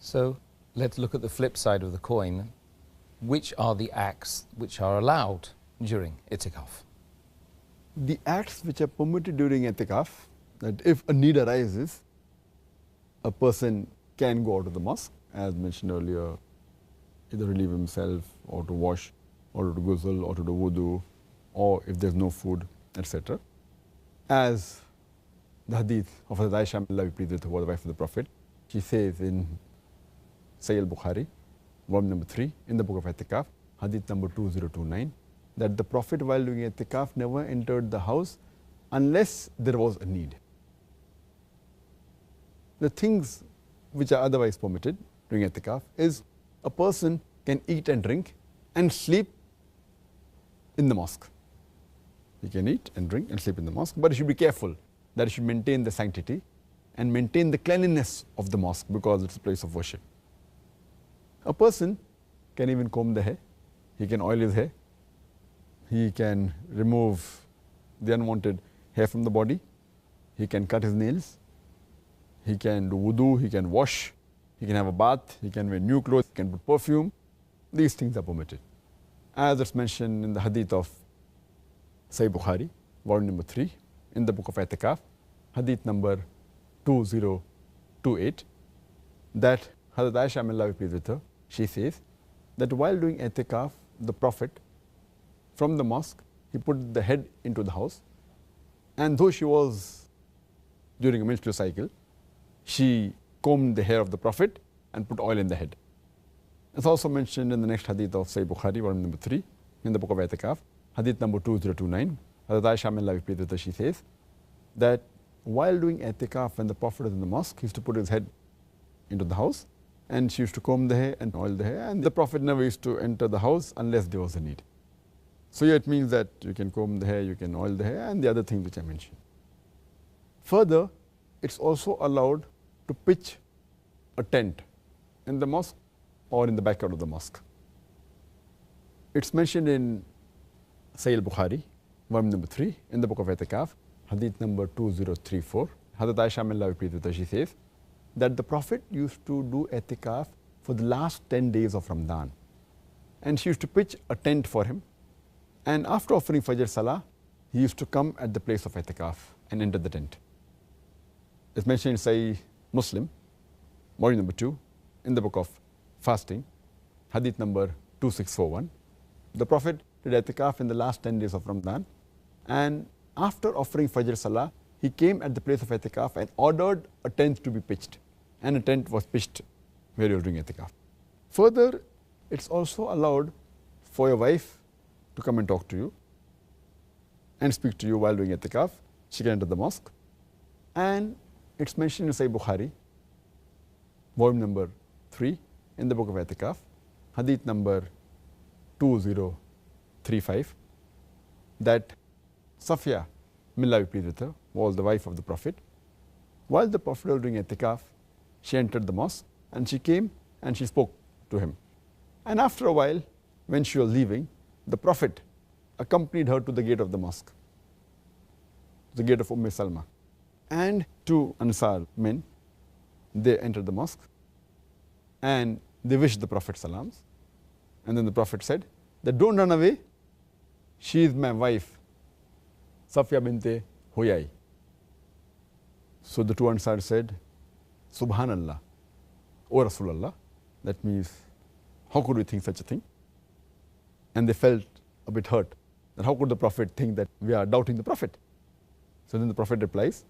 So let's look at the flip side of the coin. Which are the acts which are allowed during itikaf? The acts which are permitted during itikaf, that if a need arises, a person can go out of the mosque, as mentioned earlier, either relieve himself or to wash or to ghusl or to do wudu, or if there's no food, etc. As the hadith of Hazrat Aisha, Allah be pleased with her, the wife of the Prophet, she says in Sahih al-Bukhari, volume number 3, in the book of Itikaf, hadith number 2029, that the Prophet while doing Itikaf never entered the house unless there was a need. The things which are otherwise permitted during Itikaf is a person can eat and drink and sleep in the mosque. He can eat and drink and sleep in the mosque, but he should be careful that he should maintain the sanctity and maintain the cleanliness of the mosque because it's a place of worship. A person can even comb the hair, he can oil his hair, he can remove the unwanted hair from the body, he can cut his nails, he can do wudu, he can wash, he can have a bath, he can wear new clothes, he can put perfume. These things are permitted. As it's mentioned in the hadith of Sahih Bukhari, volume number 3, in the book of Itikaf, hadith number 2028, that Hazrat Aisha, may Allah be pleased with her, she says that while doing Itikaf, the Prophet, from the mosque, he put the head into the house, and though she was during a menstrual cycle, she combed the hair of the Prophet and put oil in the head. It's also mentioned in the next hadith of Sahih Bukhari, volume number 3, in the book of Itikaf, hadith number 2029. Hazrat Aisha, may Allah be pleased with her, she says that while doing Itikaf, when the Prophet was in the mosque, he used to put his head into the house, and she used to comb the hair and oil the hair, and the Prophet never used to enter the house unless there was a need. So here it means that you can comb the hair, you can oil the hair, and the other things which I mentioned. Further, it's also allowed to pitch a tent in the mosque or in the backyard of the mosque. It's mentioned in Sahih al-Bukhari, volume number 3, in the book of Itikaf, hadith number 2034. Hazrat Aisha, may Allah be pleased with her, she says that the Prophet used to do Itikaf for the last 10 days of Ramadan, and she used to pitch a tent for him, and after offering Fajr Salah, he used to come at the place of Itikaf and enter the tent. It's mentioned in Sahih Muslim, volume number 2, in the book of Fasting, hadith number 2641. The Prophet did Itikaf in the last 10 days of Ramadan, and after offering Fajr Salah, he came at the place of Itikaf and ordered a tent to be pitched, and a tent was pitched where he was doing Itikaf. Further, it's also allowed for your wife to come and talk to you and speak to you while doing Itikaf. She can enter the mosque, and it's mentioned in Sahih Bukhari, volume number 3, in the book of Itikaf, hadith number 2035, that Safiya, may Allah be pleased with her, was the wife of the Prophet. While the Prophet was doing Itikaf, she entered the mosque and she came and she spoke to him. And after a while, when she was leaving, the Prophet accompanied her to the gate of the mosque, the gate of Salma. And two Ansar men, they entered the mosque and they wished the Prophet salams. And then the Prophet said that don't run away, she is my wife, Safiya binte Huyai. So the two Ansar said, Subhanallah, O Rasulullah. That means, how could we think such a thing? And they felt a bit hurt, that how could the Prophet think that we are doubting the Prophet? So then the Prophet replies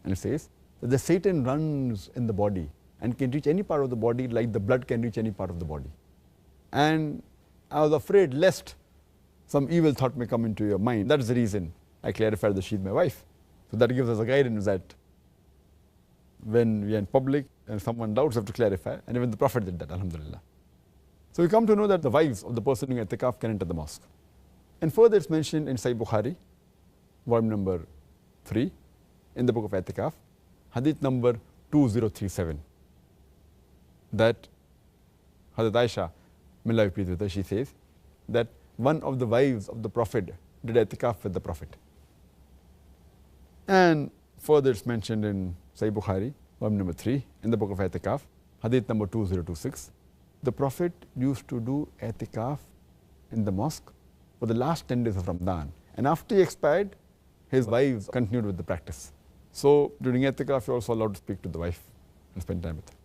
and says that the Satan runs in the body and can reach any part of the body like the blood can reach any part of the body. And I was afraid lest some evil thought may come into your mind. That's the reason I clarified that she is my wife. So that gives us a guidance that when we are in public and someone doubts, we have to clarify. And even the Prophet did that, alhamdulillah. So we come to know that the wives of the person doing Itikaf can enter the mosque. And further it's mentioned in Sahih Bukhari, volume number 3, in the book of Itikaf, hadith number 2037, that Hazrat Aisha, may Allah be pleased with her, she says that one of the wives of the Prophet did Itikaf with the Prophet. And further it's mentioned in Sahih Bukhari, volume number 3, in the book of Itikaf, hadith number 2026. The Prophet used to do i'tikaf in the mosque for the last 10 days of Ramadan. And after he expired, his wives continued with the practice. So during i'tikaf, you're also allowed to speak to the wife and spend time with her.